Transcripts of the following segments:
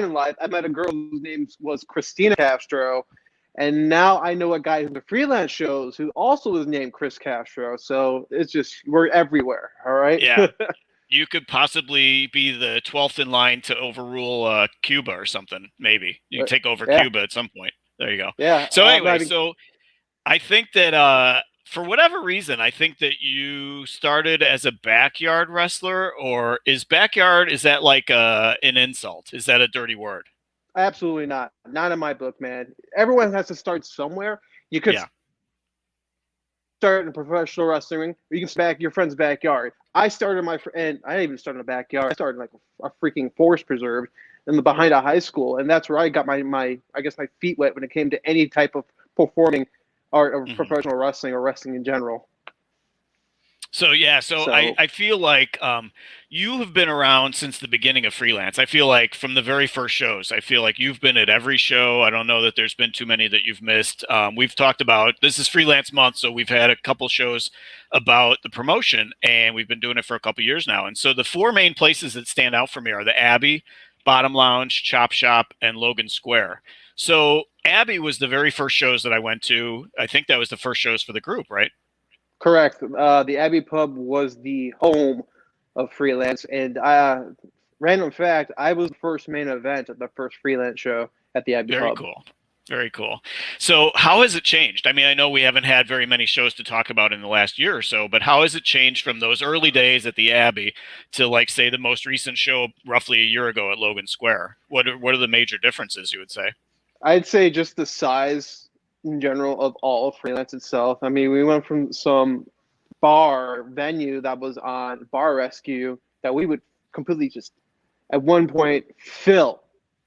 in life, I met a girl whose name was Christina Castro, and now I know a guy who the Freelance shows who also is named Chris Castro. So it's just, we're everywhere. All right. Yeah. You could possibly be the 12th in line to overrule Cuba or something. Maybe you can take over Cuba at some point. There you go. Yeah. So anyway, so I think that for whatever reason, I think that you started as a backyard wrestler, or is that like an insult? Is that a dirty word? Absolutely not. Not in my book, man. Everyone has to start somewhere. You could start in professional wrestling ring, or you can start your friend's backyard. I started and I didn't even start in the backyard. I started like a freaking forest preserve behind a high school, and that's where I got my feet wet when it came to any type of performing art or professional wrestling or wrestling in general. So I feel like you have been around since the beginning of Freelance. I feel like from the very first shows, I feel like you've been at every show. I don't know that there's been too many that you've missed. We've talked about, this is Freelance month, so we've had a couple shows about the promotion, and we've been doing it for a couple years now. And so the four main places that stand out for me are the Abbey, Bottom Lounge, Chop Shop, and Logan Square. So Abbey was the very first shows that I went to. I think that was the first shows for the group, right? Correct. The Abbey Pub was the home of Freelance, and random fact, I was the first main event at the first Freelance show at the Abbey Pub. Very cool. Very cool. So how has it changed? I mean, I know we haven't had very many shows to talk about in the last year or so, but how has it changed from those early days at the Abbey to, like, say, the most recent show roughly a year ago at Logan Square? What are the major differences, you would say? I'd say just the size in general of all of Freelance itself. I mean, we went from some bar venue that was on Bar Rescue that we would completely just at one point fill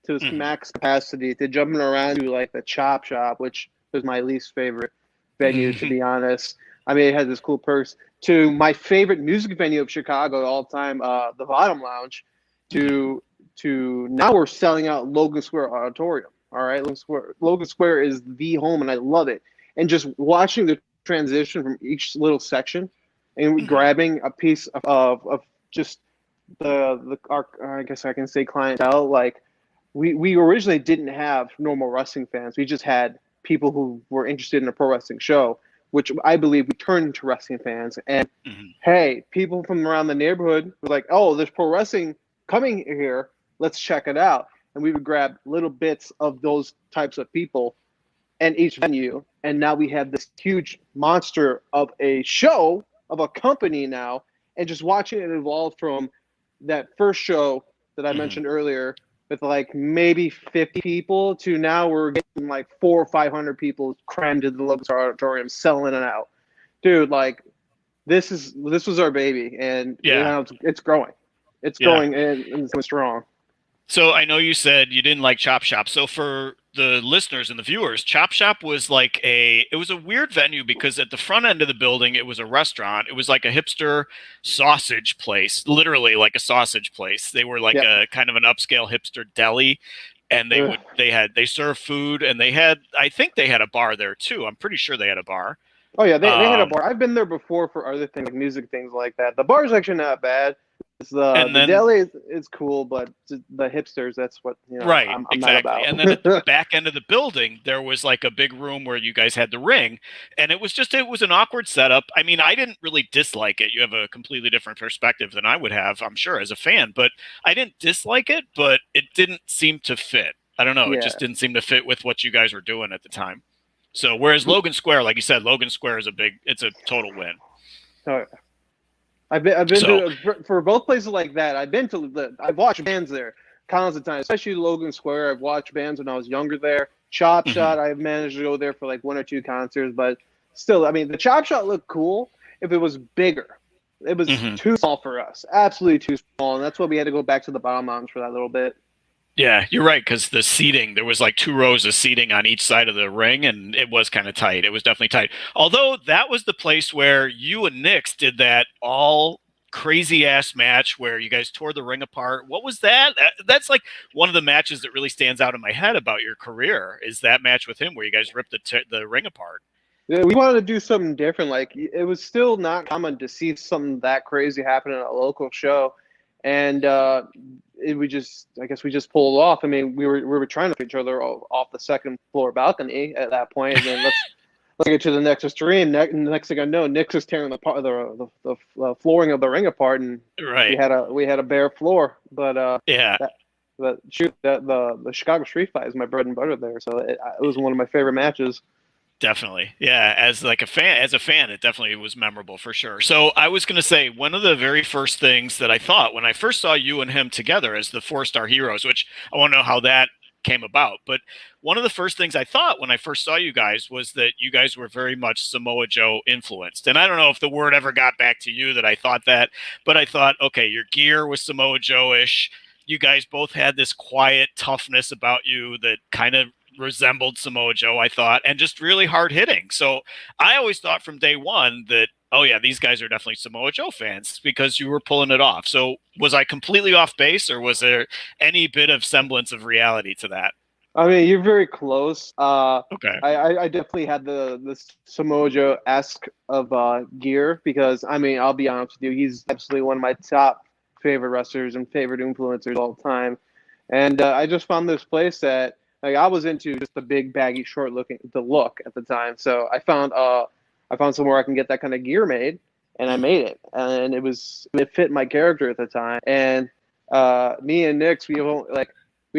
to its max capacity, to jumping around to like the Chop Shop, which was my least favorite venue, to be honest. I mean, it had this cool perks, to my favorite music venue of Chicago all time, the Bottom Lounge, to now we're selling out Logan Square Auditorium. All right, Logan Square is the home, and I love it. And just watching the transition from each little section and grabbing a piece of just our, I guess I can say, clientele. Like we originally didn't have normal wrestling fans. We just had people who were interested in a pro wrestling show, which I believe we turned into wrestling fans. And hey, people from around the neighborhood were like, "Oh, there's pro wrestling coming here. Let's check it out." And we would grab little bits of those types of people and each venue. And now we have this huge monster of a show, of a company now, and just watching it evolve from that first show that I mentioned earlier with like maybe 50 people to now we're getting like 400 or 500 people crammed into the Logan Square Auditorium, selling it out. Dude, like this was our baby, and you know, it's growing. It's going and it's going strong. So I know you said you didn't like Chop Shop. So for the listeners and the viewers, Chop Shop was like it was a weird venue because at the front end of the building, it was a restaurant. It was like a hipster sausage place, literally like a sausage place. They were like a kind of an upscale hipster deli, and they served food, and I think they had a bar there too. I'm pretty sure they had a bar. Oh yeah, they had a bar. I've been there before for other things, like music things like that. The bar's actually not bad. The deli is cool, but the hipsters, that's what, you know, right, I'm exactly. not about. And then at the back end of the building, there was like a big room where you guys had the ring, and it was an awkward setup. I mean, I didn't really dislike it. You have a completely different perspective than I would have, I'm sure, as a fan, but I didn't dislike it, but it didn't seem to fit. I don't know. It just didn't seem to fit with what you guys were doing at the time. So whereas Logan Square, like you said, Logan Square is it's a total win. Oh, I've been to, for both places like that. I've watched bands there countless of times, especially Logan Square. I've watched bands when I was younger there. Chop Shop, I've managed to go there for like 1 or 2 concerts, but still, I mean, the Chop Shop looked cool if it was bigger. It was too small for us, absolutely too small, and that's why we had to go back to the Bottom Lounge for that little bit. Yeah, you're right, because the seating, there was like 2 rows of seating on each side of the ring, and it was kind of tight. It was definitely tight. Although that was the place where you and Nix did that all crazy-ass match where you guys tore the ring apart. What was that? That's like one of the matches that really stands out in my head about your career, is that match with him where you guys ripped the ring apart. Yeah, we wanted to do something different. Like, it was still not common to see something that crazy happen at a local show. And I guess we just pulled off. I mean, we were trying to put each other off the second floor balcony at that point, and then let's get to the next extreme. Next thing I know, Nick's is tearing the flooring of the ring apart, and we had a bare floor. But the Chicago Street Fight is my bread and butter there, so it was one of my favorite matches. Definitely. Yeah. As a fan, it definitely was memorable for sure. So I was going to say, one of the very first things that I thought when I first saw you and him together as the 4-Star Heroes, which I want to know how that came about. But one of the first things I thought when I first saw you guys was that you guys were very much Samoa Joe influenced. And I don't know if the word ever got back to you that I thought that, but I thought, okay, your gear was Samoa Joe-ish. You guys both had this quiet toughness about you that kind of resembled Samoa Joe, I thought, and just really hard hitting. So I always thought from day one that, oh yeah, these guys are definitely Samoa Joe fans because you were pulling it off. So was I completely off base, or was there any bit of semblance of reality to that? I mean, you're very close. Okay. I definitely had the Samoa Joe-esque of gear because, I mean, I'll be honest with you, he's absolutely one of my top favorite wrestlers and favorite influencers all the time. And I just found this place that, like, I was into just the big, baggy, look at the time. So I found somewhere I can get that kind of gear made, and I made it. And it fit my character at the time. And me and Nix, we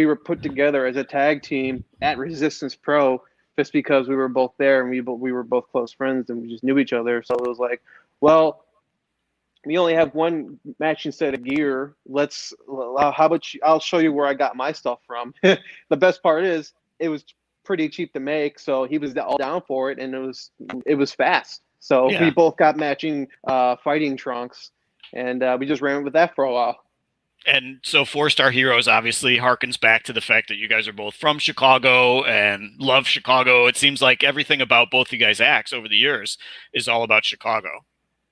were put together as a tag team at Resistance Pro just because we were both there and we were both close friends and we just knew each other. So it was like, well, we only have one matching set of gear. How about I'll show you where I got my stuff from. The best part is it was pretty cheap to make, so he was all down for it, and it was fast. So we both got matching fighting trunks, and we just ran with that for a while. And so 4-Star Heroes obviously harkens back to the fact that you guys are both from Chicago and love Chicago. It seems like everything about both you guys' acts over the years is all about Chicago.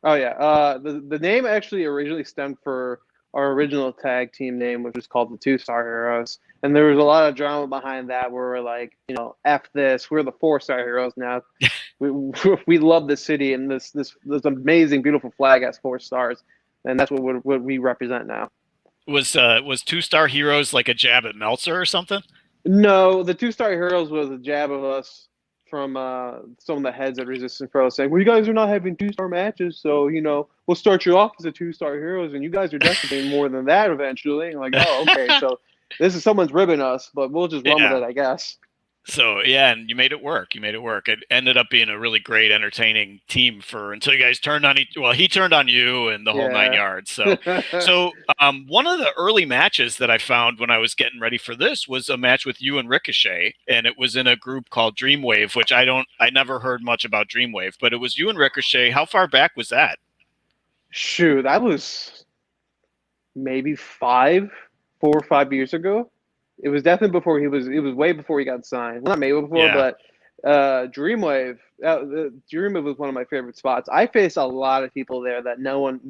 Oh yeah, the name actually originally stemmed for our original tag team name, which was called the 2-Star Heroes, and there was a lot of drama behind that. Where we're like, F this, we're the 4-Star Heroes now. we love the city, and this amazing, beautiful flag has 4 stars, and that's what we represent now. Was 2-Star Heroes like a jab at Meltzer or something? No, the 2-Star Heroes was a jab of us from some of the heads at Resistance Pro saying, well, you guys are not having 2-star matches, so, we'll start you off as a 2-Star Heroes, and you guys are definitely more than that eventually. I'm like, oh, okay, so this is someone's ribbing us, but we'll just run with it, I guess. So, yeah, and you made it work. It ended up being a really great, entertaining team until you guys turned on he turned on you and the whole 9 yards. So, one of the early matches that I found when I was getting ready for this was a match with you and Ricochet, and it was in a group called Dreamwave, which I never heard much about Dreamwave, but it was you and Ricochet. How far back was that? Shoot, that was maybe 4 or 5 years ago. It was definitely before it was way before he got signed. Well, not maybe before, but Dreamwave. Dreamwave was one of my favorite spots. I faced a lot of people there that no one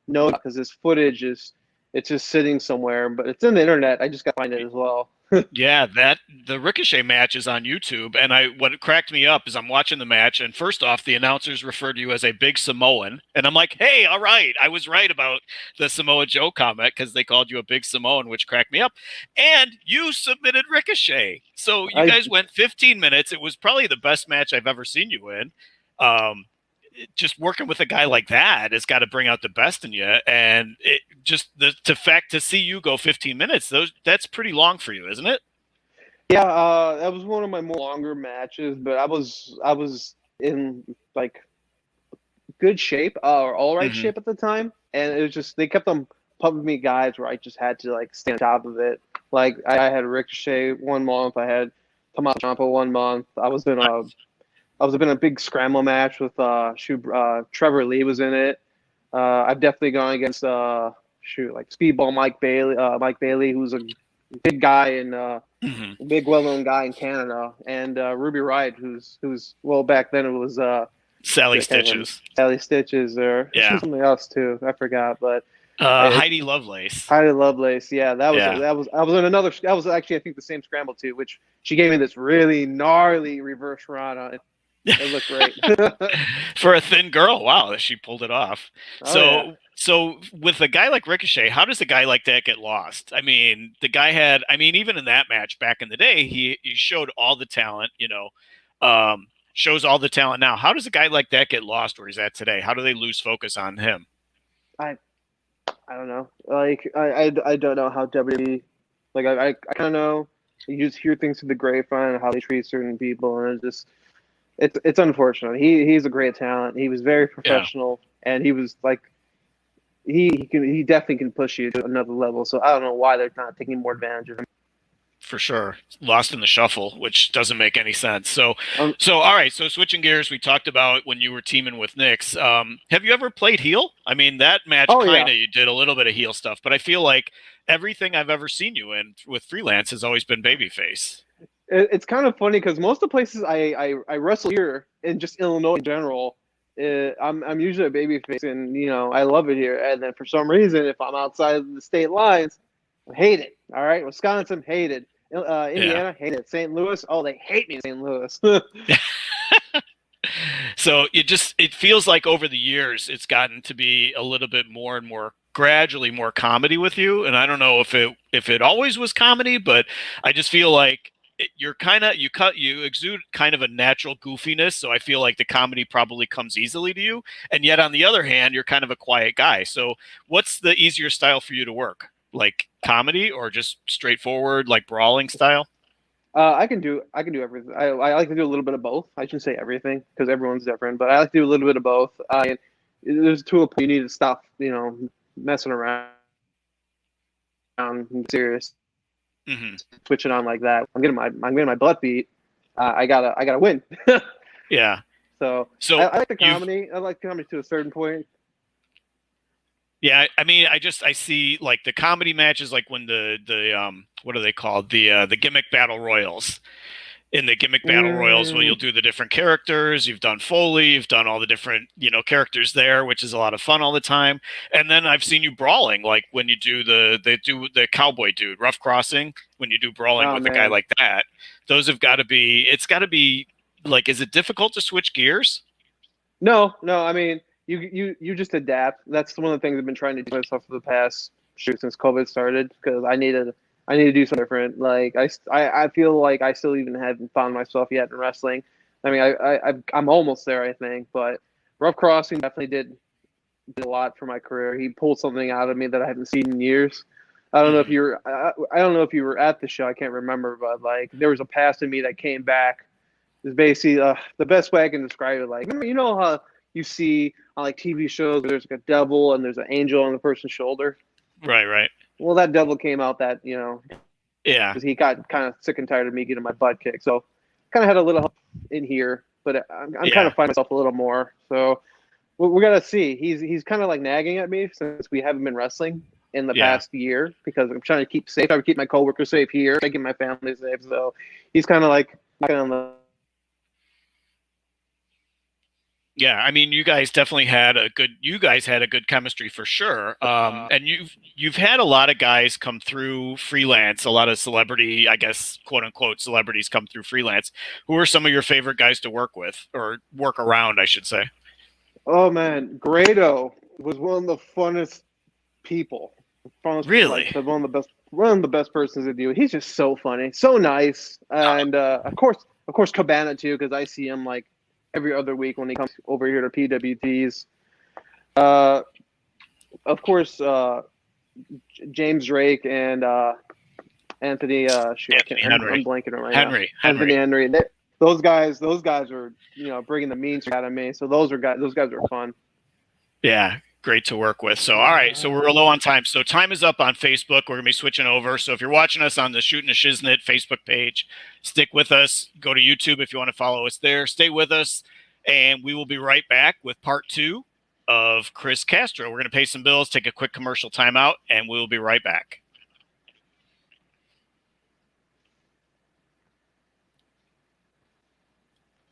knows because this footage it's just sitting somewhere, but it's in the internet. I just got to find it as well. Yeah, the Ricochet match is on YouTube, and what cracked me up is I'm watching the match, and first off, the announcers referred to you as a big Samoan, and I'm like, hey, all right, I was right about the Samoa Joe comment because they called you a big Samoan, which cracked me up, and you submitted Ricochet, so you guys went 15 minutes. It was probably the best match I've ever seen you in. Just working with a guy like that has got to bring out the best in you, and to see you go 15 minutes, that's pretty long for you, isn't it? Yeah, that was one of my more longer matches, but I was in like good shape or all right shape at the time, and it was just they kept on pumping me guys where I just had to like stay on top of it. Like I had Ricochet 1 month, I had Tommaso Ciampa 1 month. I was in a big scramble match with Trevor Lee was in it. I've definitely gone against like Speedball Mike Bailey, who's a big guy and big well-known guy in Canada, and Ruby Riott, who's well, back then it was Sally Stitches. Sally Stitches, or something else too. I forgot, but Heidi Lovelace. Heidi Lovelace, yeah, that was I was in another. That was actually I think the same scramble too, which she gave me this really gnarly reverse run on it. It looked great. For a thin girl, wow, she pulled it off. Oh yeah. So with a guy like Ricochet, how does a guy like that get lost? I mean, the guy had, I mean, even in that match back in the day, he showed all the talent, shows all the talent now. How does a guy like that get lost where he's at today? How do they lose focus on him? I don't know. Like I don't know how WWE. Like I kind of know. You just hear things through the grapevine of how they treat certain people, and it's unfortunate. He's a great talent. He was very professional, and he was like he definitely can push you to another level. So I don't know why they're not taking more advantage of him. For sure. Lost in the shuffle, which doesn't make any sense. So all right. So switching gears, we talked about when you were teaming with Nyx. Have you ever played heel? I mean, that match you did a little bit of heel stuff, but I feel like everything I've ever seen you in with Freelance has always been babyface. It's kind of funny because most of the places I wrestle here in just Illinois in general, I'm usually a babyface, and I love it here. And then for some reason, if I'm outside of the state lines, I hate it. All right, Wisconsin, hated. Indiana, hated. St. Louis, oh, they hate me in St. Louis. So it feels like over the years it's gotten to be a little bit more and more gradually more comedy with you, and I don't know if it always was comedy, but I just feel like you exude kind of a natural goofiness, so I feel like the comedy probably comes easily to you, and yet on the other hand you're kind of a quiet guy. So what's the easier style for you to work, like comedy or just straightforward like brawling style? I can do everything. I like to do a little bit of both. I shouldn't say everything because everyone's different, but I like to do a little bit of both. There's a tool you need to stop messing around and serious. Mm-hmm. Switching on like that, I'm getting my butt beat. I gotta win. Yeah. So I like the comedy. I like comedy to a certain point. Yeah, I mean, I see like the comedy matches, like when the what are they called, the gimmick battle royals. In the gimmick battle royals, where you'll do the different characters. You've done Foley, you've done all the different characters there, which is a lot of fun all the time. And then I've seen you brawling, like when you do the cowboy dude, Rough Crossing. When you do brawling with a guy like that, those have got to be. It's got to be like, is it difficult to switch gears? No. I mean, you just adapt. That's one of the things I've been trying to do myself for the past since COVID started, because I need to do something different. Like I feel like I still even haven't found myself yet in wrestling. I mean, I'm almost there, I think. But Rough Crossing definitely did a lot for my career. He pulled something out of me that I haven't seen in years. I don't know if you were at the show. I can't remember, but like there was a pass in me that came back. It's basically the best way I can describe it. Like, you know how you see on like TV shows where there's like a devil and there's an angel on the person's shoulder. Right. Well, that devil came out that, yeah, because he got kind of sick and tired of me getting my butt kicked. So kind of had a little help in here, but I'm kind of finding myself a little more. So we're going to see. He's kind of like nagging at me since we haven't been wrestling in the past year, because I'm trying to keep safe. I would keep my coworkers safe here, making my family safe. So he's kind of like knocking on the. Yeah, I mean, you guys definitely had a good chemistry for sure. And you've had a lot of guys come through Freelance, a lot of celebrity, I guess, quote unquote, celebrities come through Freelance. Who are some of your favorite guys to work with, or work around, I should say? Oh man, Grado was one of the funnest people. Really? Like, one of the best persons to deal with. He's just so funny, so nice, and of course Cabana too, because I see him like every other week when he comes over here to PWTs. Of course, James Drake and Anthony. Henry. I'm blanking right Henry. now. Anthony Henry. Those guys are bringing the means out of me. So those guys are fun. Yeah, great to work with. So all right, so we're low on time. So time is up on Facebook. We're gonna be switching over. So if you're watching us on the Shooting a Shiznit Facebook page, stick with us. Go to YouTube if you want to follow us there. Stay with us, and we will be right back with part 2 of Chris Castro. We're gonna pay some bills, take a quick commercial timeout, and we'll be right back.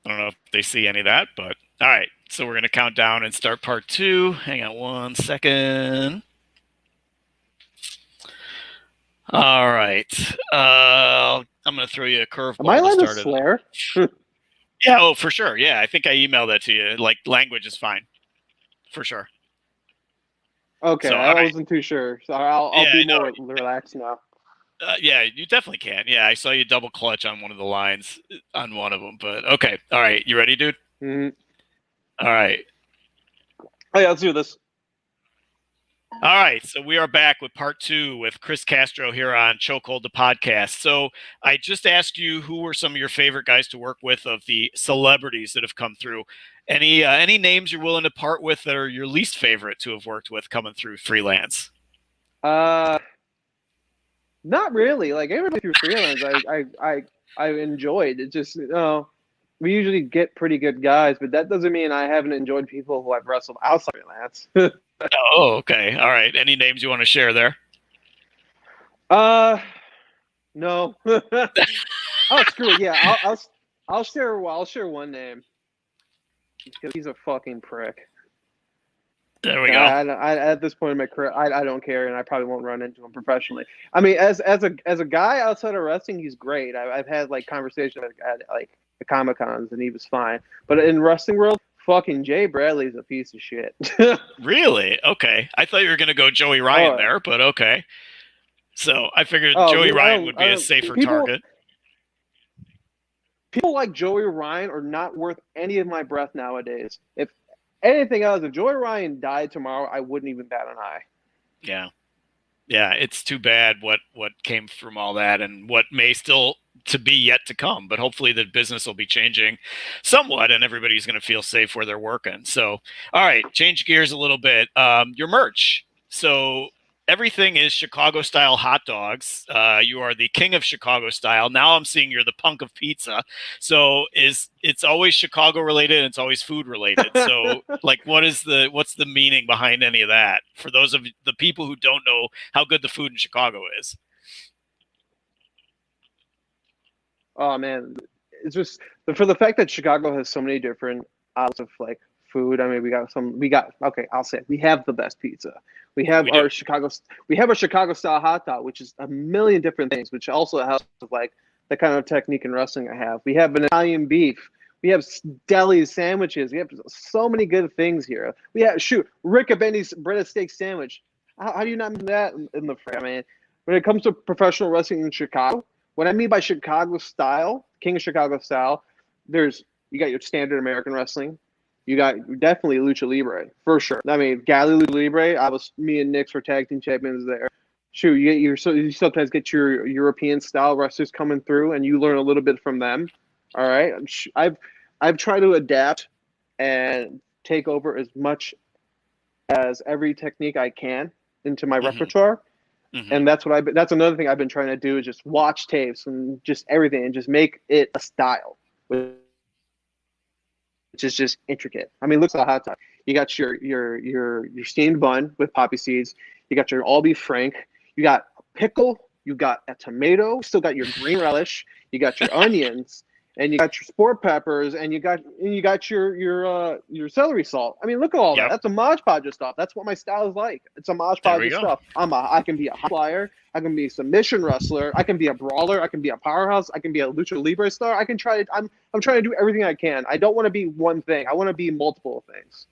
I don't know if they see any of that, but all right. So we're going to count down and start part 2. Hang on 1 second. All right. I'm going to throw you a curveball. Am I allowed to swear? Yeah, oh, for sure. Yeah, I think I emailed that to you. Like, language is fine. For sure. Okay, So, I wasn't too sure. So I'll be more relaxed now. Yeah, you definitely can. Yeah, I saw you double clutch on one of the lines on one of them. But okay. All right. You ready, dude? Mm-hmm. All right. Oh, yeah, let's do this. All right, so we are back with part 2 with Chris Castro here on Chokehold the podcast. So I just asked you who were some of your favorite guys to work with of the celebrities that have come through. Any names you're willing to part with that are your least favorite to have worked with coming through Freelance? Not really. Like everybody through Freelance, I enjoyed it. Just we usually get pretty good guys, but that doesn't mean I haven't enjoyed people who I've wrestled outside Freelance. Oh, okay. All right. Any names you want to share there? No. Oh, screw it. Yeah, I'll share one name because he's a fucking prick. There we go. I at this point in my career, I don't care, and I probably won't run into him professionally. I mean, as a guy outside of wrestling, he's great. I've had like conversations at like the Comic Cons, and he was fine. But in wrestling world, fucking Jay Bradley's a piece of shit. Really? Okay. I thought you were gonna go Joey Ryan there, but okay. So I figured Joey Ryan would be a safer target. People like Joey Ryan are not worth any of my breath nowadays. If anything else, if Joey Ryan died tomorrow, I wouldn't even bat an eye. Yeah. Yeah, it's too bad what came from all that and what may still to be yet to come. But hopefully the business will be changing somewhat and everybody's going to feel safe where they're working. So, all right, change gears a little bit. Your merch. So everything is Chicago style hot dogs. You are the king of Chicago style. Now I'm seeing you're the punk of pizza. So it's always Chicago related and it's always food related. So like what's the meaning behind any of that for those of the people who don't know how good the food in Chicago is? Oh man, it's just for the fact that Chicago has so many different outlets of like food. I mean, okay, I'll say it. We have the best pizza. We have our Chicago style hot dog, which is a million different things, which also helps with like the kind of technique in wrestling I have. We have an Italian beef. We have deli sandwiches. We have so many good things here. We have Rick Benny's breaded steak sandwich. How do you not mention that in the frame? I mean, when it comes to professional wrestling in Chicago, what I mean by Chicago style, King of Chicago style, you got your standard American wrestling. You got definitely Lucha Libre, for sure. I mean, Galley Lucha Libre, me and Nick were tag team champions there. Shoot, you sometimes get your European style wrestlers coming through and you learn a little bit from them. All right. I've tried to adapt and take over as much as every technique I can into my repertoire. Mm-hmm. And that's another thing I've been trying to do is just watch tapes and just everything and just make it a style, which is just intricate. I mean, look at the hot dog. You got your steamed bun with poppy seeds. You got your all beef frank. You got a pickle. You got a tomato. You still got your green relish. You got your onions, and you got your sport peppers, and you got your celery salt. I mean, look at all that. That's a Mod Podge of stuff. That's what my style is like. It's a Mod Podge of stuff. I can be a high flyer. I can be a submission wrestler. I can be a brawler. I can be a powerhouse. I can be a Lucha Libre star. I'm trying to do everything I can. I don't want to be one thing. I want to be multiple things.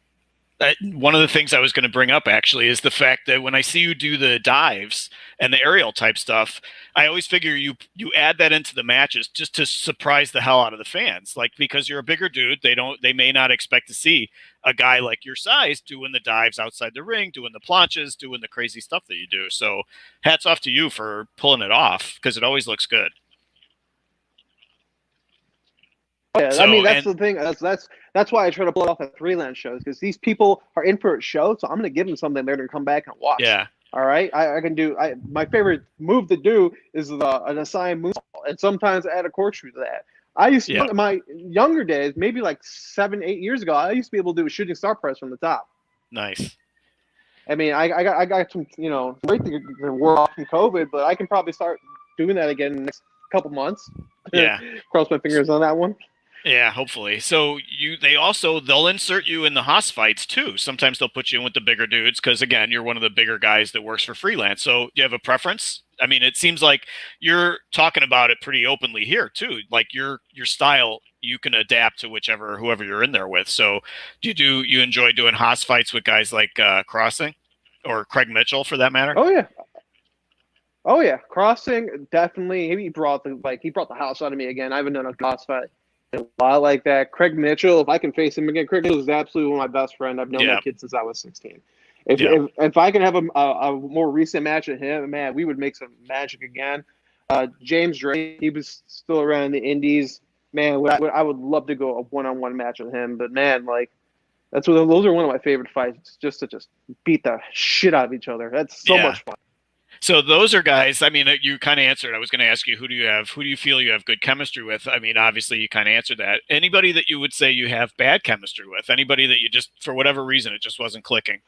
One of the things I was going to bring up actually is the fact that when I see you do the dives and the aerial type stuff, I always figure you add that into the matches just to surprise the hell out of the fans. Like, because you're a bigger dude, they may not expect to see a guy like your size doing the dives outside the ring, doing the planches, doing the crazy stuff that you do. So hats off to you for pulling it off because it always looks good. Yeah, I mean that's the thing. That's why I try to pull it off at Freelance shows because these people are in for a show, so I'm going to give them something they're going to come back and watch. Yeah. All right. I can do. My favorite move to do is an assigned moonsault, and sometimes add a corkscrew to that. I used to in my younger days, maybe like 7-8 years ago, I used to be able to do a shooting star press from the top. Nice. I mean, I got some great things to work off from COVID, but I can probably start doing that again in the next couple months. Yeah. Cross my fingers on that one. Yeah, hopefully. So they'll insert you in the Haas fights too. Sometimes they'll put you in with the bigger dudes because again, you're one of the bigger guys that works for Freelance. So do you have a preference? I mean, it seems like you're talking about it pretty openly here too. Like your style you can adapt to whoever you're in there with. So you enjoy doing Haas fights with guys like Crossing or Craig Mitchell for that matter? Oh yeah, Crossing definitely. He brought the house out of me again. I haven't done a Haas fight in a while like that. Craig Mitchell, if I can face him again, Craig Mitchell is absolutely one of my best friends. I've known that kid since I was 16. If I can have a more recent match with him, man, we would make some magic again. James Drake, he was still around the Indies. Man, I would love to go a one-on-one match with him. But man, like those are one of my favorite fights. Just to beat the shit out of each other. That's so much fun. So those are guys, I mean, you kind of answered. I was going to ask you, who do you feel you have good chemistry with? I mean, obviously you kind of answered that. Anybody that you would say you have bad chemistry with? Anybody that you just, for whatever reason, it just wasn't clicking?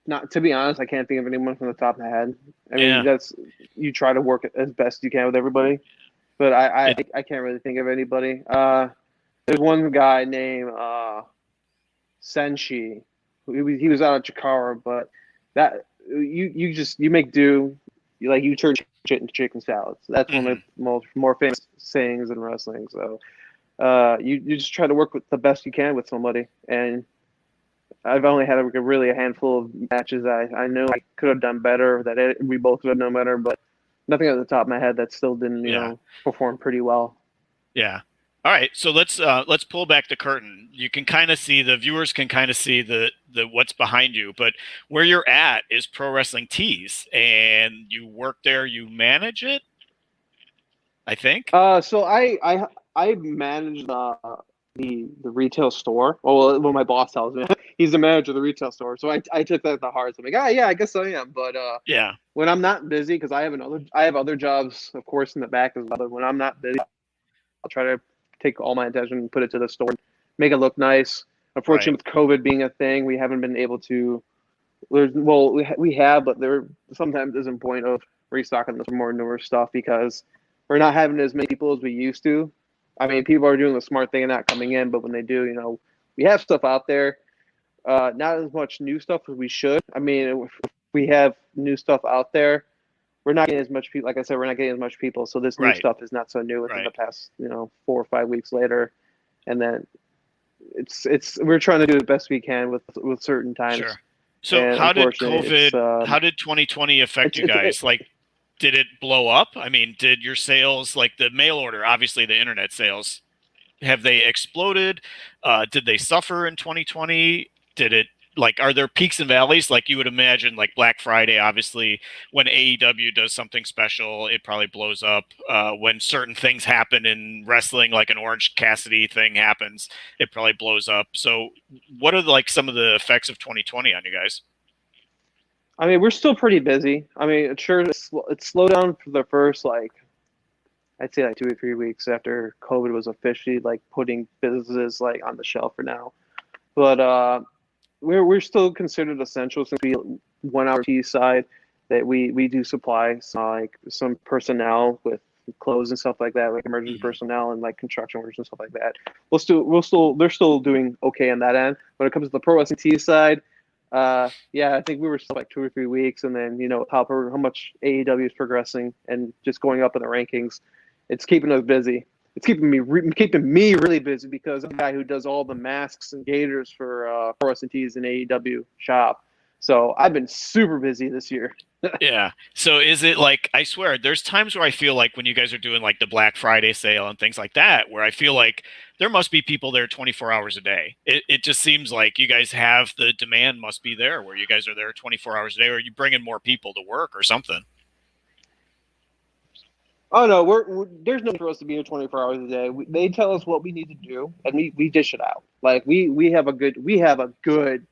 Not to be honest, I can't think of anyone from the top of my head. I mean, you try to work as best you can with everybody, but I can't really think of anybody. There's one guy named Senshi. He was out of Chikara, but that you make do. You turn shit into chicken salad. So that's one of the more famous sayings in wrestling. So you just try to work with the best you can with somebody. And I've only had a handful of matches that I know I could have done better, that we both could have done better, but nothing at the top of my head that still didn't perform pretty well. Yeah. All right, so let's pull back the curtain. You can kind of see, the viewers can kind of see the what's behind you, but where you're at is Pro Wrestling Tees, and you work there. You manage it, I think. So I manage the retail store. Well, what my boss tells me, he's the manager of the retail store. So I took that to heart. So I'm like, yeah, I guess I am. But when I'm not busy, because I have other jobs, of course, in the back as well. But when I'm not busy, I'll try to take all my attention and put it to the store, make it look nice. Unfortunately, with COVID being a thing, we haven't been able to. We have, but there sometimes isn't point of restocking the more newer stuff because we're not having as many people as we used to. I mean, people are doing the smart thing and not coming in, but when they do, we have stuff out there. Not as much new stuff as we should. I mean, if we have new stuff out there, we're not getting as much people. Like I said, we're not getting as much people. So this new stuff is not so new within the past, 4 or 5 weeks later. And then we're trying to do the best we can with certain times. Sure. So how did 2020 affect you guys? Did it blow up? I mean, did your sales, like the mail order, obviously the internet sales, have they exploded? Did they suffer in 2020? Are there peaks and valleys? Like you would imagine, like Black Friday, obviously, when AEW does something special, it probably blows up. When certain things happen in wrestling, like an Orange Cassidy thing happens, it probably blows up. So what are some of the effects of 2020 on you guys? I mean, we're still pretty busy. I mean, sure, it slowed down for the first, I'd say 2 or 3 weeks after COVID was officially putting businesses on the shelf for now. But we're still considered essential since we went our T side that we do supply some personnel with clothes and stuff like that, like emergency personnel and construction workers and stuff like that. They're still doing okay on that end. When it comes to the Pro Wrestling T side, I think we were still 2 or 3 weeks, and then how much AEW is progressing and just going up in the rankings, it's keeping us busy. It's keeping me really busy because I'm a guy who does all the masks and gaiters for Pro Wrestling Tees and AEW shop. So I've been super busy this year. Yeah. So is it I swear, there's times where I feel like when you guys are doing the Black Friday sale and things like that, where I feel like there must be people there 24 hours a day. It just seems like you guys have the demand must be there where you guys are there 24 hours a day, or you bring in more people to work or something. Oh no, there's no for us to be here 24 hours a day. They tell us what we need to do, and we dish it out. We have a good,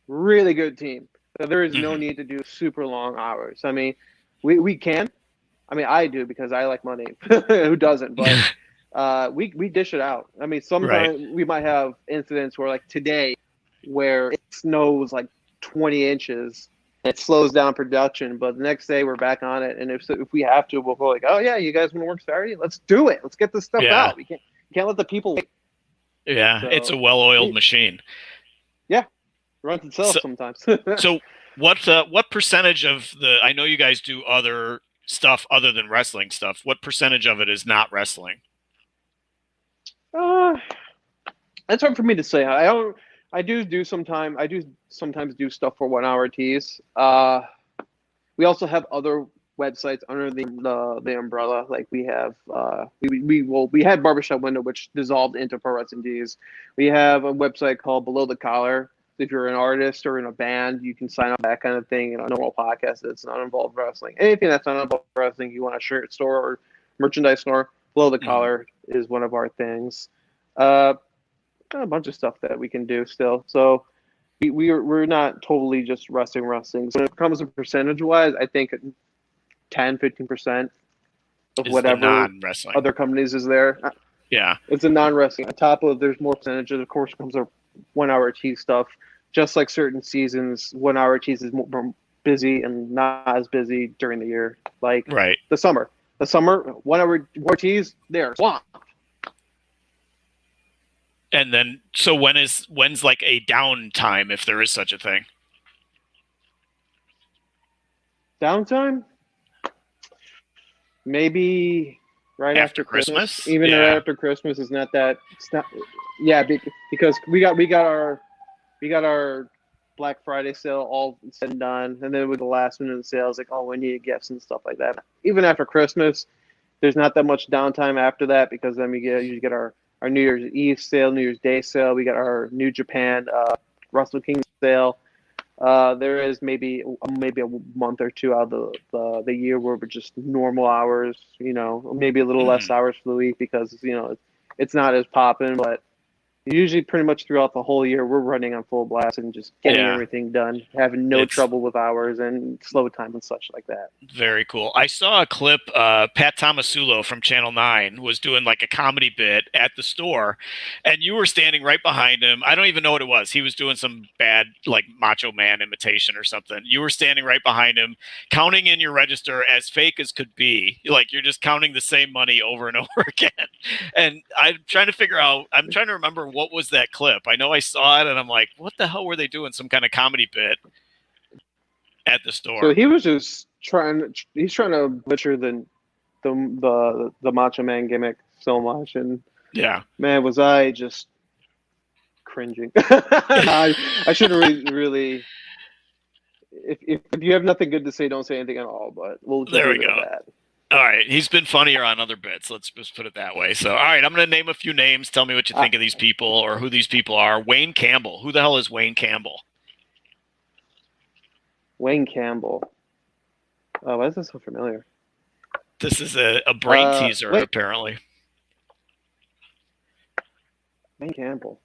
really good team. So there is no need to do super long hours. I mean, we can. I mean, I do because I like money. Who doesn't? But we dish it out. I mean, sometimes we might have incidents where today, where it snows 20 inches. It slows down production, but the next day we're back on it. And if we have to, we'll go oh yeah, you guys want to work Saturday? Let's do it. Let's get this stuff out. We can't let the people wait. Yeah, so, it's a well-oiled machine. Yeah, runs itself sometimes. So what percentage of I know you guys do other stuff other than wrestling stuff? What percentage of it is not wrestling? That's hard for me to say. I do sometimes do stuff for 1 hour tees. We also have other websites under the umbrella. Like we have we had Barbershop Window, which dissolved into Pro Wrestling Tees. We have a website called Below the Collar. If you're an artist or in a band, you can sign up, that kind of thing. A normal podcast that's not involved wrestling. Anything that's not involved wrestling, you want a shirt store or merchandise store, Below the Collar is one of our things. A bunch of stuff that we can do still. So we're not totally just wrestling. So when it comes to percentage wise, I think 10-15% of whatever other companies is there. Yeah, it's a non-wrestling. On top of, there's more percentages. Of course, comes a 1 hour tease stuff. Just like certain seasons, 1 hour tease is more busy and not as busy during the year. Like the summer, 1 hour tease, they're swamped. And then, so when's like a downtime, if there is such a thing? Downtime? Maybe right after Christmas. Even right after Christmas is not that. It's not. Yeah, because we got our Black Friday sale all said and done, and then with the last minute sales, like, oh, we need gifts and stuff like that. Even after Christmas, there's not that much downtime after that, because then we usually get our New Year's Eve sale, New Year's Day sale. We got our New Japan Wrestle Kingdom sale. There is maybe a month or two out of the year where we're just normal hours, maybe a little less hours for the week, because it's not as popping. But usually pretty much throughout the whole year, we're running on full blast and just getting everything done, having no trouble with hours and slow time and such like that. Very cool. I saw a clip, Pat Tomasulo from Channel 9 was doing like a comedy bit at the store, and you were standing right behind him. I don't even know what it was. He was doing some bad, like, Macho Man imitation or something. You were standing right behind him, counting in your register as fake as could be. Like, you're just counting the same money over and over again. And I'm trying to remember what was that clip. I know I saw it, and I'm like, what the hell were they doing? Some kind of comedy bit at the store. So he was just trying to butcher the Macho Man gimmick so much, and man, was I just cringing. I shouldn't really. If you have nothing good to say, don't say anything at all. But there we go. All right, he's been funnier on other bits. Let's just put it that way. So, all right, I'm going to name a few names. Tell me what you think of these people or who these people are. Wayne Campbell. Who the hell is Wayne Campbell? Wayne Campbell. Oh, why is this so familiar? This is a brain teaser, apparently. Wayne Campbell.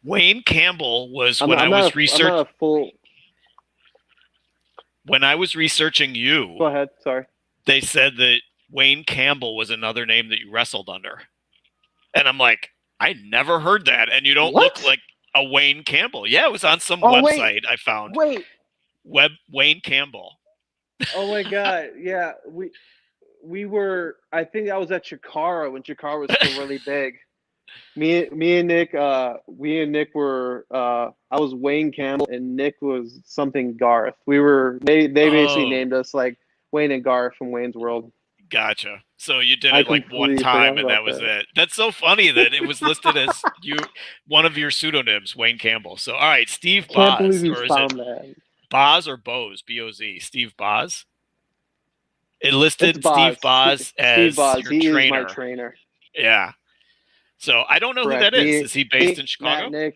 Wayne Campbell was when I was researching you. Go ahead. Sorry. They said that Wayne Campbell was another name that you wrestled under. And I'm like, I never heard that. And you don't look like a Wayne Campbell. Yeah, it was on some website I found. Wayne Campbell. Oh my God. Yeah. We were, I think I was at Chikara when Chikara was still really big. Me and Nick were, I was Wayne Campbell and Nick was something Garth. They basically named us like Wayne and Garth from Wayne's World. Gotcha. So you did it like one time and that was it. That's so funny that it was listed as one of your pseudonyms, Wayne Campbell. So, all right, Steve Boz. Or is it Boz or Bose? B-O-Z. Steve Boz? It listed Steve Boz as your trainer. He is my trainer. Yeah. So I don't know who that is. Is he based in Chicago?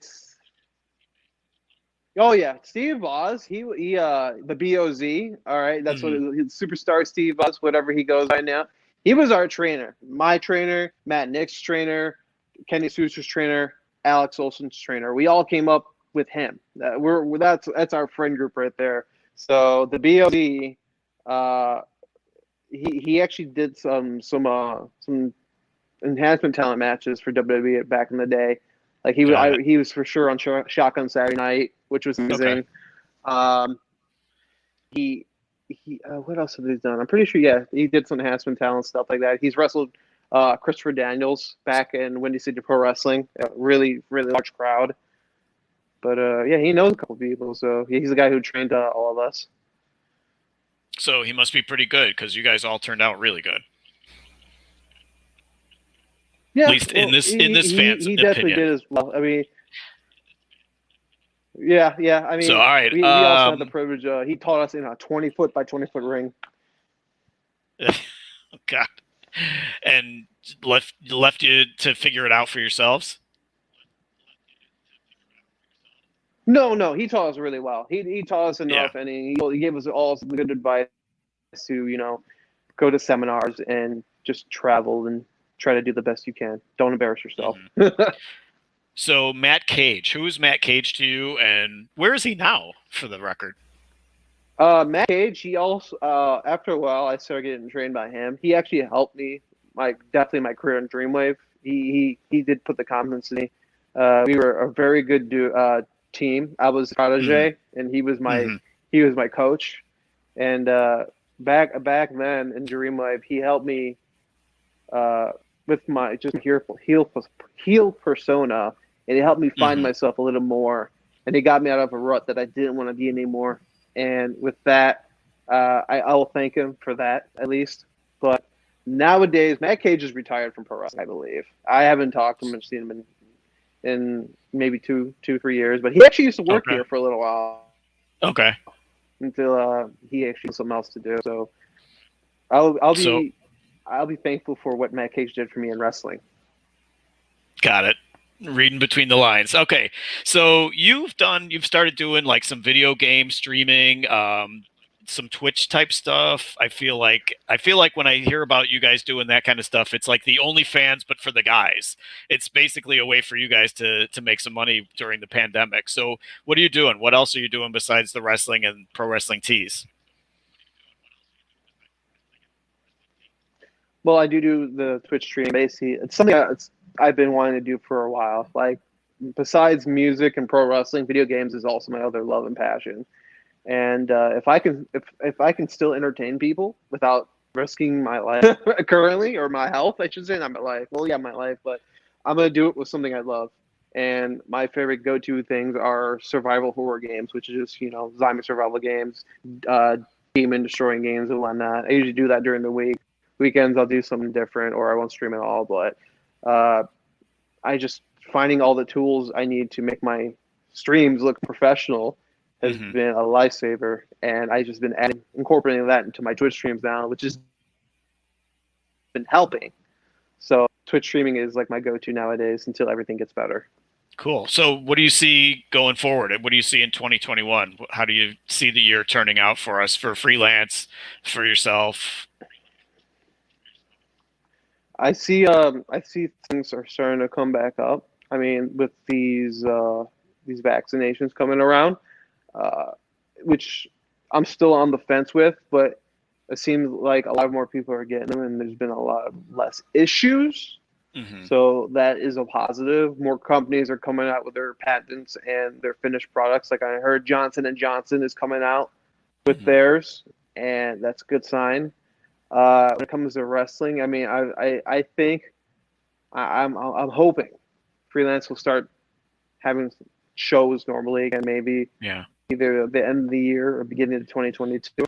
Oh yeah, Steve Boz. He the B-O-Z. All right, that's what Superstar Steve Boz, whatever he goes by now. He was our trainer, my trainer, Matt Nick's trainer, Kenny Sousa's trainer, Alex Olson's trainer. We all came up with him. That's our friend group right there. So the B-O-Z, he actually did some enhancement talent matches for WWE back in the day. Like he was for sure on Shotgun Saturday Night, which was amazing. Okay. He what else have he done? I'm pretty sure he did some enhancement talent stuff like that. He's wrestled Christopher Daniels back in Windy City Pro Wrestling, a really really large crowd. But he knows a couple people, so he's the guy who trained all of us. So he must be pretty good because you guys all turned out really good. Yeah, at least in this fan's he definitely opinion. did as well. I mean, yeah. I mean, So all right, we also had the privilege. He taught us in a 20-foot by 20-foot ring. Oh, God, and left you to figure it out for yourselves. No, he taught us really well. He taught us enough, and he gave us all some good advice to go to seminars and just travel and try to do the best you can. Don't embarrass yourself. Mm-hmm. So Matt Cage, who is Matt Cage to you, and where is he now, for the record? Matt Cage, he also after a while I started getting trained by him. He actually helped me, definitely my career in Dreamwave. He did put the confidence in me. We were a very good team. I was protege, and he was my coach. And back then in Dreamwave, he helped me with my just heel persona, and he helped me find myself a little more. And he got me out of a rut that I didn't want to be anymore. And with that, I will thank him for that at least. But nowadays, Matt Cage is retired from pro wrestling, I believe. I haven't talked to him and seen him in maybe 2-3 years. But he actually used to work here for a little while. Okay. Until he actually had something else to do. So I'll be thankful for what Matt Cage did for me in wrestling. Got it. Reading between the lines. Okay. So you've started doing like some video game streaming, some Twitch type stuff. I feel like when I hear about you guys doing that kind of stuff, it's like the OnlyFans, but for the guys. It's basically a way for you guys to make some money during the pandemic. So what are you doing? What else are you doing besides the wrestling and pro wrestling tees? Well, I do the Twitch stream. Basically, it's something I've been wanting to do for a while. Like, besides music and pro wrestling, video games is also my other love and passion. And if I can still entertain people without risking my life currently, or my health, I should say, not my life. Well, yeah, my life, but I'm gonna do it with something I love. And my favorite go-to things are survival horror games, which is just zombie survival games, demon destroying games and whatnot. I usually do that during the week. Weekends I'll do something different, or I won't stream at all. But I just finding all the tools I need to make my streams look professional has been a lifesaver, and I just been incorporating that into my Twitch streams now, which has been helping. So Twitch streaming is like my go-to nowadays until everything gets better. Cool. So what do you see going forward? What do you see in 2021? How do you see the year turning out for us, for Freelance, for yourself? I see things are starting to come back up. I mean, with these vaccinations coming around, which I'm still on the fence with, but it seems like a lot more people are getting them, and there's been a lot less issues. So that is a positive. More companies are coming out with their patents and their finished products. Like I heard Johnson & Johnson is coming out with theirs, and that's a good sign. When it comes to wrestling, I mean, I think I'm hoping Freelance will start having shows normally again, maybe either at the end of the year or beginning of 2022.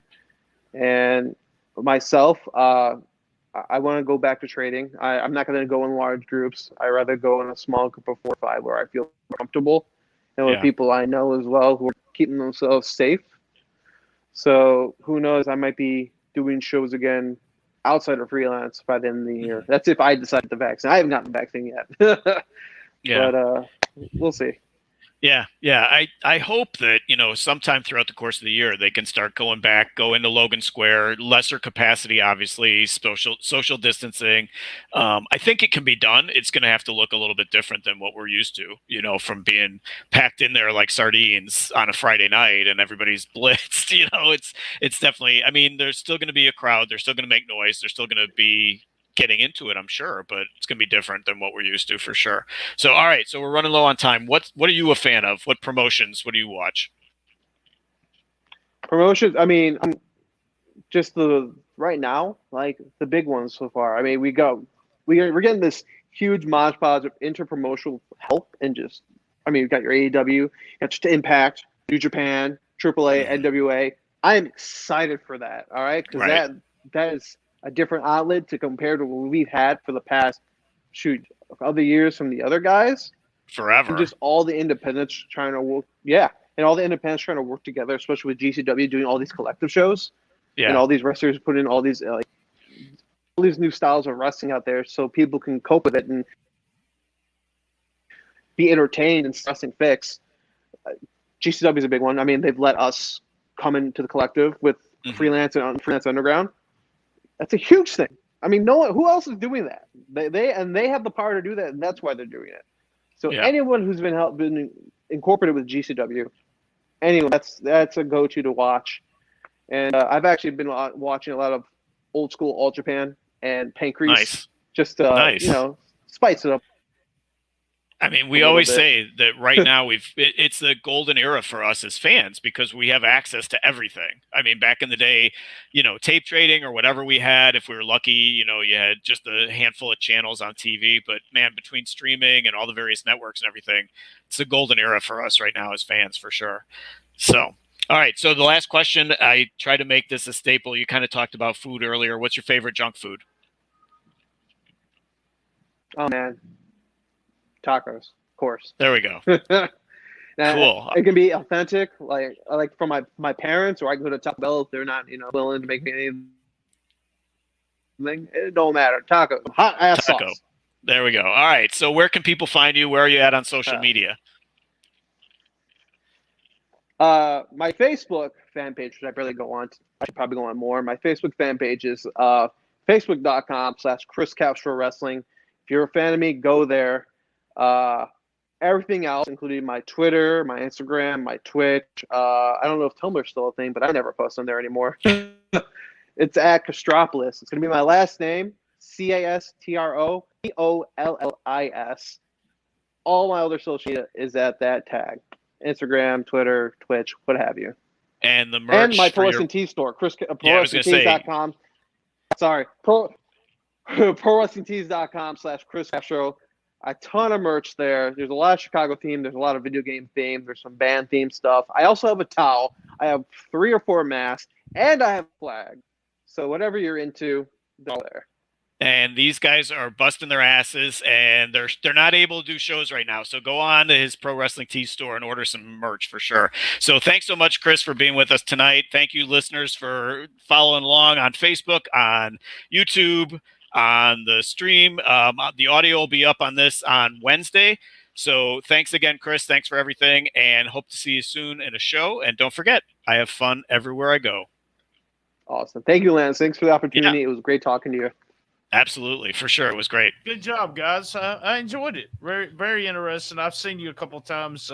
And myself, I want to go back to trading. I'm not going to go in large groups. I rather go in a small group of 4 or 5 where I feel comfortable, and with people I know as well who are keeping themselves safe. So who knows? I might be doing shows again outside of Freelance by the end of the year. That's if I decide the vaccine. I haven't gotten the vaccine yet. But we'll see. Yeah. I hope that, sometime throughout the course of the year, they can start go into Logan Square, lesser capacity, obviously, social distancing. I think it can be done. It's going to have to look a little bit different than what we're used to, from being packed in there like sardines on a Friday night and everybody's blitzed. It's definitely, I mean, there's still going to be a crowd. They're still going to make noise. They're still going to be getting into it, I'm sure, but it's going to be different than what we're used to for sure. So, all right. So we're running low on time. What are you a fan of? What promotions? What do you watch? Promotions. I mean, I'm just right now, like the big ones so far. I mean, we're getting this huge mosh podge of interpromotional help, and we got your AEW, you got Impact, New Japan, AAA, NWA, I'm excited for that. All right, because Right. that is a different outlet to compare to what we've had for the past other years from the other guys, and Forever. just all the independents trying to work. Yeah, and all the independents trying to work together, especially with GCW doing all these collective shows and Yeah. all these wrestlers putting all these all these new styles of wrestling out there, so people can cope with it and be entertained and wrestling fix. GCW is a big one. I mean, they've let us come into the collective with Freelance and Freelance Underground. That's a huge thing. I mean, no one, who else is doing that? They have the power to do that, and that's why they're doing it. So anyone who's been incorporated with GCW, anyone, that's a go-to to watch. And I've actually been watching a lot of old school All Japan and Pancrase, just spice it up. I mean, we always say that right now it's the golden era for us as fans because we have access to everything. I mean, back in the day, tape trading or whatever we had, if we were lucky, you had just a handful of channels on TV. But man, between streaming and all the various networks and everything, it's a golden era for us right now as fans for sure. So, all right. So the last question, I try to make this a staple. You kind of talked about food earlier. What's your favorite junk food? Oh, man. Tacos, of course. There we go. Now, cool. It can be authentic, like from my parents, or I can go to Taco Bell if they're not, willing to make me anything. It don't matter. Taco, hot ass sauce. There we go. All right. So where can people find you? Where are you at on social media? My Facebook fan page, which I barely go on. I should probably go on more. My Facebook fan page is facebook.com/Chris Castro Wrestling. If you're a fan of me, go there. Everything else, including my Twitter, my Instagram, my Twitch. I don't know if Tumblr's still a thing, but I never post on there anymore. It's at Castropolis. It's going to be my last name, CASTROPOLLIS. All my other social media is at that tag. Instagram, Twitter, Twitch, what have you. And the merch. And my Pro Wrestling Tee store, ProWrestlingTees.com. Sorry, ProWrestlingTees.com/Chris Castro. A ton of merch there. There's a lot of Chicago theme. There's a lot of video game theme. There's some band theme stuff. I also have a towel. I have 3 or 4 masks, and I have a flag. So whatever you're into, they're all there. And these guys are busting their asses, and they're not able to do shows right now. So go on to his Pro Wrestling Tees store and order some merch for sure. So thanks so much, Chris, for being with us tonight. Thank you, listeners, for following along on Facebook, on YouTube, on the stream. The audio will be up on this on Wednesday. So thanks again, Chris. Thanks for everything, and hope to see you soon in a show. And don't forget, I have fun everywhere I go. Awesome. Thank you, Lance. Thanks for the opportunity. Yeah. It was great talking to you. Absolutely. For sure. It was great. Good job, guys. I enjoyed it. Very, very interesting. I've seen you a couple of times.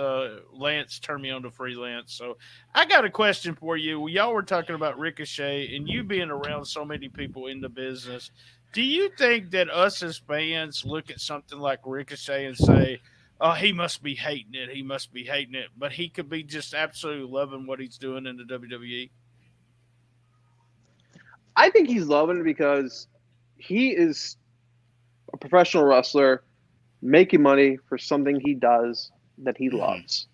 Lance turned me on to Freelance. So I got a question for you. Y'all were talking about Ricochet and you being around so many people in the business. Do you think that us as fans look at something like Ricochet and say, oh, he must be hating it. He must be hating it. But he could be just absolutely loving what he's doing in the WWE? I think he's loving it because he is a professional wrestler making money for something he does that he loves.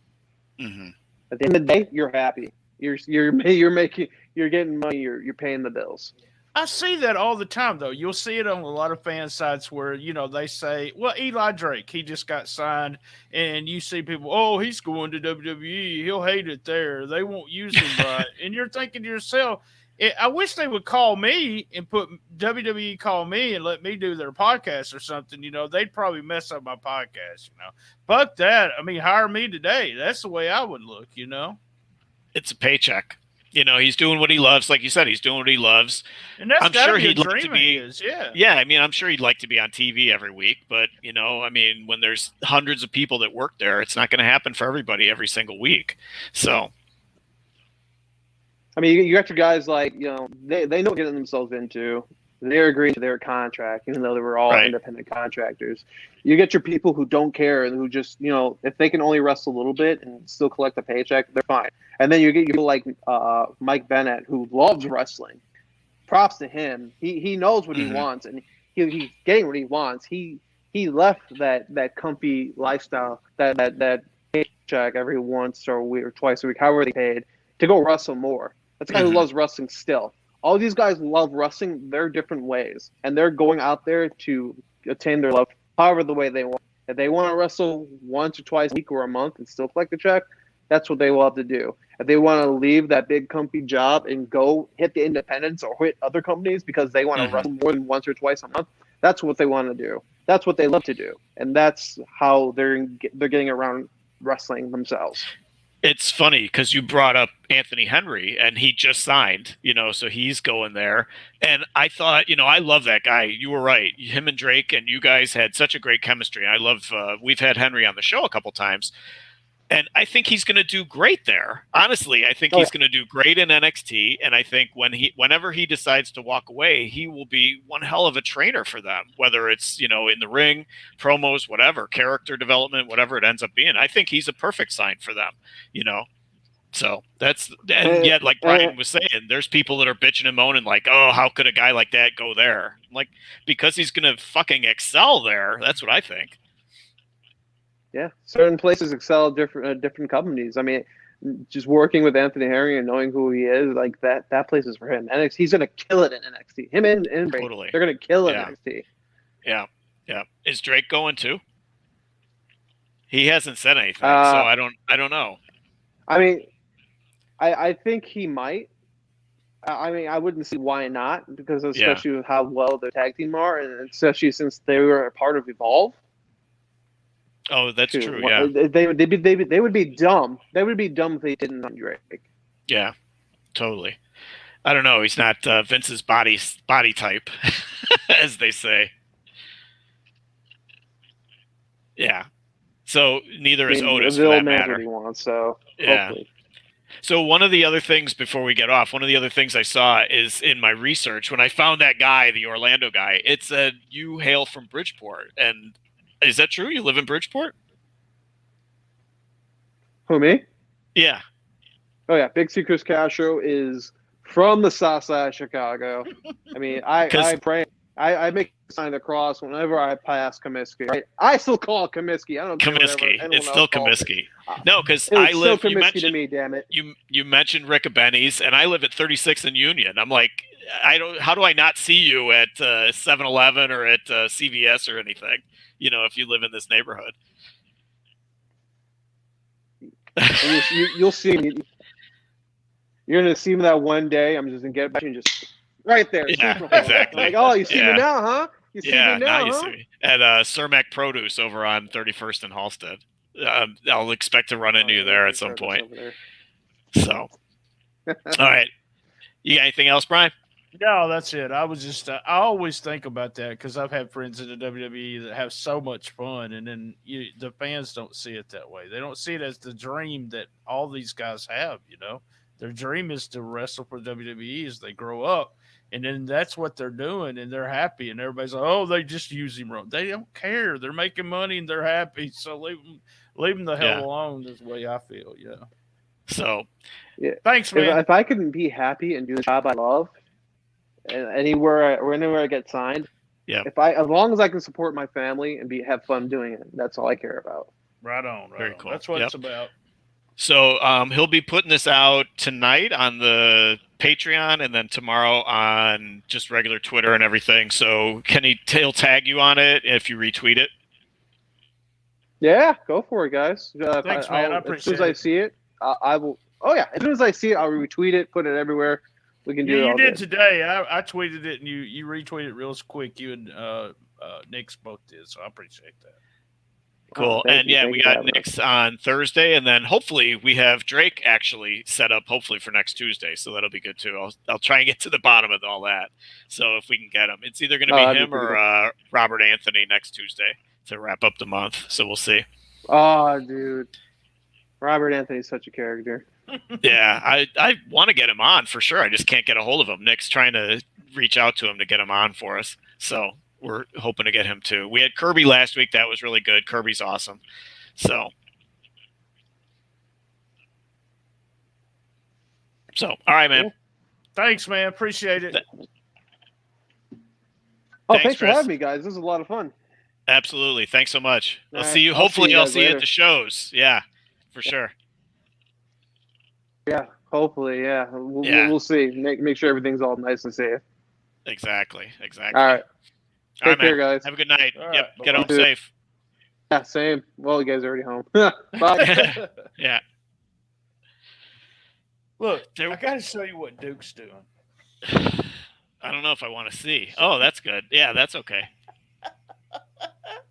Mm-hmm. At the end of the day, you're happy. You're getting money. You're paying the bills. I see that all the time, though. You'll see it on a lot of fan sites where, they say, well, Eli Drake, he just got signed, and you see people, oh, he's going to WWE. He'll hate it there. They won't use him right. And you're thinking to yourself, I wish they would call me and put WWE call me and let me do their podcast or something. They'd probably mess up my podcast, Fuck that. I mean, hire me today. That's the way I would look, It's a paycheck. He's doing what he loves. Like you said, he's doing what he loves. And that's I'm sure he'd like to be, yeah. I mean, I'm sure he'd like to be on TV every week, but when there's hundreds of people that work there, it's not going to happen for everybody every single week. So, I mean, you got your guys like, they know what getting themselves into. They're agreeing to their contract, even though they were all independent contractors. You get your people who don't care and who just, if they can only wrestle a little bit and still collect a paycheck, they're fine. And then you get people like Mike Bennett, who loves wrestling. Props to him. He knows what he wants, and he's getting what he wants. He left that comfy lifestyle, that paycheck every once or twice a week, however they paid, to go wrestle more. That's a guy who loves wrestling still. All these guys love wrestling their different ways, and they're going out there to attain their love however the way they want. If they want to wrestle once or twice a week or a month and still collect a check, that's what they love to do. If they want to leave that big comfy job and go hit the independents or hit other companies because they want to wrestle more than once or twice a month, that's what they want to do. That's what they love to do, and that's how they're getting around wrestling themselves. It's funny because you brought up Anthony Henry, and he just signed, so he's going there. And I thought, I love that guy. You were right. Him and Drake and you guys had such a great chemistry. I love, we've had Henry on the show a couple times. And I think he's going to do great there. Honestly, I think he's going to do great in NXT. And I think whenever he decides to walk away, he will be one hell of a trainer for them, whether it's, in the ring, promos, whatever, character development, whatever it ends up being. I think he's a perfect sign for them, So and yet, like Brian was saying, there's people that are bitching and moaning like, oh, how could a guy like that go there? Like, because he's going to fucking excel there. That's what I think. Yeah, certain places excel at different companies. I mean, just working with Anthony Henry and knowing who he is, like that place is for him. NXT, he's gonna kill it in NXT. Him and totally. They're gonna kill it in NXT. Yeah. Is Drake going too? He hasn't said anything, so I don't know. I mean, I think he might. I mean, I wouldn't see why not, because especially with how well their tag team are, and especially since they were a part of Evolve. Oh, that's true. Yeah, they would be dumb. They would be dumb if they didn't on Drake. Yeah, totally. I don't know. He's not Vince's body type, as they say. Yeah. So neither is Otis for that matter. What he wants, so yeah. Hopefully. So one of the other things before we get off, one of the other things I saw is in my research when I found that guy, the Orlando guy. It said you hail from Bridgeport, and is that true? You live in Bridgeport? Who, me? Yeah. Oh, yeah. Big C. Chris Castro is from the south side of Chicago. I mean, I pray. I make a sign of the cross whenever I pass Comiskey. Right? I still call it Comiskey. I don't care. Comiskey. It's still Comiskey. No, because I live. Still Comiskey to me, damn it. You mentioned Riccobenny's, and I live at 36th and Union. I'm like, how do I not see you at 7-Eleven or at CVS or anything? If you live in this neighborhood. You'll see me. You're going to see me that one day. I'm just going to get back and just right there. Yeah, exactly. Like, oh, you see me now, huh? You see me now, you huh? see me. At Cermak Produce over on 31st and Halstead. I'll expect to run into you there at some point. So, all right. You got anything else, Brian? No, that's it. I was just, I always think about that because I've had friends in the WWE that have so much fun, and then the fans don't see it that way. They don't see it as the dream that all these guys have, Their dream is to wrestle for WWE as they grow up, and then that's what they're doing, and they're happy, and everybody's like, oh, they just use him wrong. They don't care. They're making money, and they're happy, so leave them the hell alone is the way I feel, So, thanks, man. If I can be happy and do the job I love, anywhere I get signed, as long as I can support my family and have fun doing it, that's all I care about. Right on. Very cool. That's what it's about. So he'll be putting this out tonight on the Patreon, and then tomorrow on just regular Twitter and everything. So he'll tag you on it if you retweet it? Yeah, go for it, guys. Thanks, man. I appreciate it. As soon as I see it, I will. Oh yeah, as soon as I see it, I'll retweet it, put it everywhere. We can do it. You did today. I tweeted it, and you retweeted it real quick. You and Nick's both did, so I appreciate that. Cool. And we got Nick's on Thursday, and then hopefully we have Drake actually set up hopefully for next Tuesday, so that'll be good too. I'll try and get to the bottom of all that. So if we can get him, it's either going to be him or Robert Anthony next Tuesday to wrap up the month. So we'll see. Oh, dude, Robert Anthony's such a character. Yeah, I want to get him on for sure. I just can't get a hold of him. Nick's trying to reach out to him to get him on for us. So we're hoping to get him too. We had Kirby last week. That was really good. Kirby's awesome. So all right, man. Cool. Thanks, man. Appreciate it. Thanks for having me, guys. This is a lot of fun. Absolutely. Thanks so much. I'll see you. I'll Hopefully, see you at the shows. Yeah, for sure. Yeah, Hopefully, yeah. We'll see. Make sure everything's all nice and safe. Exactly. All right. Take care, guys. Have a good night. All Yep. right, Get home safe. Yeah, same. Well, you guys are already home. Bye. Yeah. Look, I got to show you what Duke's doing. I don't know if I want to see. Oh, that's good. Yeah, that's okay.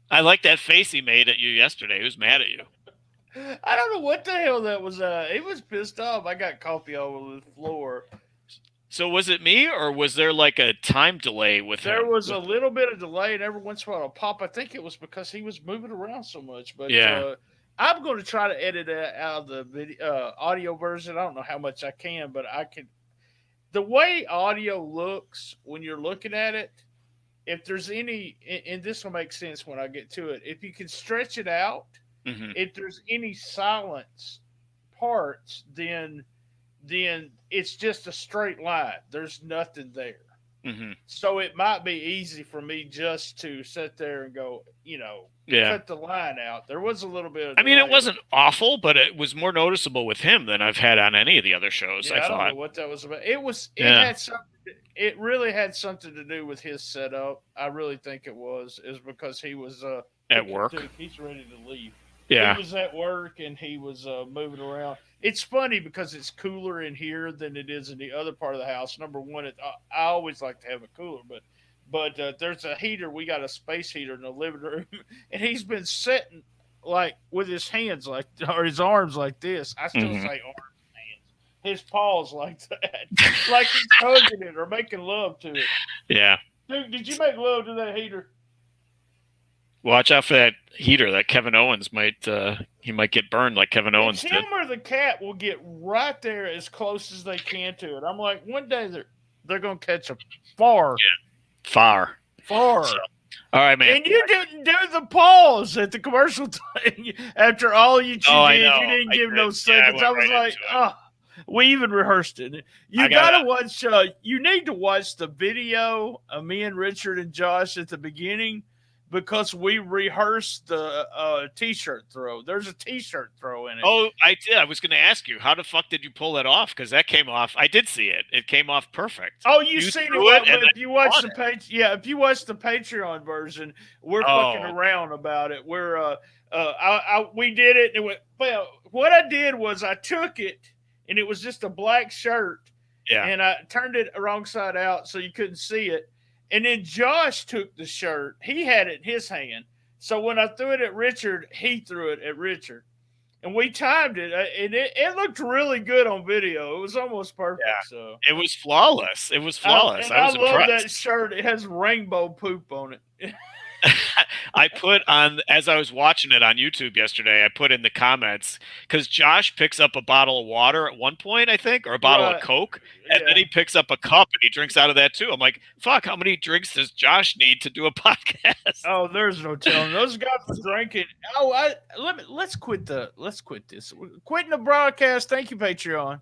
I like that face he made at you yesterday. He was mad at you. I don't know what the hell that was. He was pissed off. I got coffee all over the floor. So was it me, or was there like a time delay with him? There was a little bit of delay, and every once in a while it'll pop. I think it was because he was moving around so much. But yeah. I'm going to try to edit it out of the video, audio version. I don't know how much I can, but I can. The way audio looks when you're looking at it, if there's any, and this will make sense when I get to it, if you can stretch it out, if there's any silence parts, then it's just a straight line. There's nothing there. So it might be easy for me just to sit there and go, cut the line out. There was a little bit of delay. It wasn't awful, but it was more noticeable with him than I've had on any of the other shows. I thought. Don't know what that was about. Had something. It really had something to do with his setup. I really think it was because he was at work. Dude, he's ready to leave. Yeah, he was at work and he was moving around. It's funny because it's cooler in here than it is in the other part of the house. Number one, I always like to have a cooler, but there's a heater. We got a space heater in the living room, and he's been sitting like with his hands or his arms like this. I still say arms and hands. His paws like that, like he's hugging it or making love to it. Yeah. Dude, did you make love to that heater? Watch out for that heater. That Kevin Owens might get burned like Kevin Owens did. Him or the cat will get right there as close as they can to it. I'm like, one day they're gonna catch a far. Yeah. Far. So, all right, man. And you didn't do the pause at the commercial thing after all you did. You didn't give no seconds. Yeah, I was like, oh. We even rehearsed it. You gotta watch. You need to watch the video of me and Richard and Josh at the beginning. Because we rehearsed the T-shirt throw. There's a T-shirt throw in it. Oh, I did. I was going to ask you, how the fuck did you pull that off? Because that came off. I did see it. It came off perfect. Oh, you seen it? If you watch the page, if you watch the Patreon version, we're fucking around about it. We're we did it, and it went. Well, what I did was I took it, and it was just a black shirt. Yeah. And I turned it wrong side out so you couldn't see it. And then Josh took the shirt. He had it in his hand. So when I threw it at Richard, he threw it at Richard. And we timed it. And it looked really good on video. It was almost perfect. Yeah. So it was flawless. I was impressed. I love that shirt. It has rainbow poop on it. I put on, as I was watching it on YouTube yesterday, I put in the comments, because Josh picks up a bottle of water at one point, I think, or a bottle of Coke, and then he picks up a cup and he drinks out of that too. I'm like, fuck, how many drinks does Josh need to do a podcast? Oh, there's no telling. Those guys are drinking. Oh, let's quit this. We're quitting the broadcast. Thank you, Patreon.